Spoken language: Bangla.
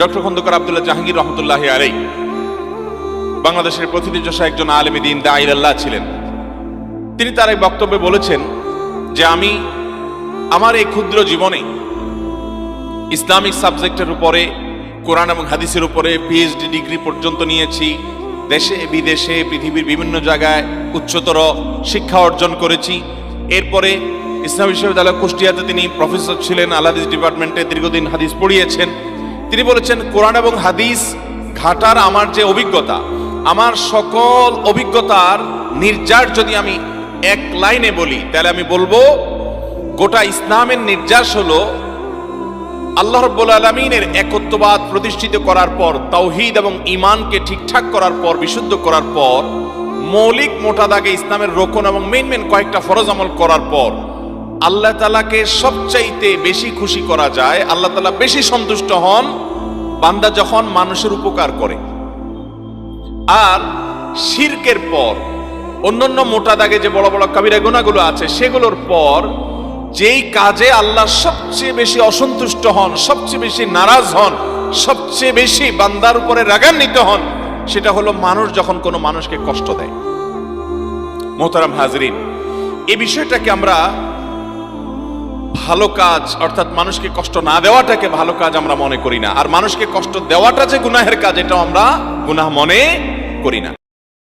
ডক্টর খন্দকার আব্দুল্লাহ জাহাঙ্গীর রহমতুল্লাহি আলাইহি বাংলাদেশের প্রথিতযশা একজন আলেমে দ্বীন দাঈ আল্লাহ ছিলেন। তিনি তার এক বক্তব্যে বলেছেন যে আমি আমার এই ক্ষুদ্র জীবনে ইসলামিক সাবজেক্টের উপরে, কোরআন এবং হাদিসের উপরে পিএইচডি ডিগ্রি পর্যন্ত নিয়েছি। দেশে বিদেশে পৃথিবীর বিভিন্ন জায়গায় উচ্চতর শিক্ষা অর্জন করেছি। এরপরে ইসলাম বিশ্ববিদ্যালয় কুষ্টিয়াতে তিনি প্রফেসর ছিলেন, আল হাদিস ডিপার্টমেন্টে দীর্ঘদিন হাদিস পড়িয়েছেন। তিনি বলেছেন, কোরআন এবং হাদিস ঘাটার আমার যে অভিজ্ঞতা, আমার সকল অভিজ্ঞতার নির্যাস যদি আমি এক লাইনে বলি, তাহলে আমি বলবো গোটা ইসলামের নির্যাস হলো আল্লাহ রাব্বুল আলামিনের একত্ববাদ প্রতিষ্ঠিত করার পর, তাওহীদ এবং ঈমানকে ঠিকঠাক করার পর, বিশুদ্ধ করার পর, মৌলিক মোটা দাগে ইসলামের রোকন এবং মেইন কয়েকটা ফরজ আমল করার পর আল্লাহ তাআলাকে সবচাইতে বেশি খুশি করা যায়, আল্লাহ তাআলা বেশি সন্তুষ্ট হন বান্দা যখন মানুষের উপকার করে। আর শিরকের পর অন্যান্য মোটা দাগে যে বড় বড় কাবিরা গুনাহগুলো আছে, সেগুলোর পর যেই কাজে আল্লাহ সবচেয়ে বেশি অসন্তুষ্ট হন, সবচেয়ে বেশি নারাজ হন, সবচেয়ে বেশি বান্দার উপরে রাগান্বিত হন, সেটা হলো মানুষ যখন কোনো মানুষকে কষ্ট দেয়। মোহতারাম হাজরিন, এই বিষয়টাকে আমরা ভালো কাজ, অর্থাৎ মানুষকে কষ্ট না দেওয়াটাকে ভালো কাজ আমরা মনে করি না, আর মানুষকে কষ্ট দেওয়াটা যে গুনাহের কাজ, এটাও আমরা গুনাহ মনে করি না।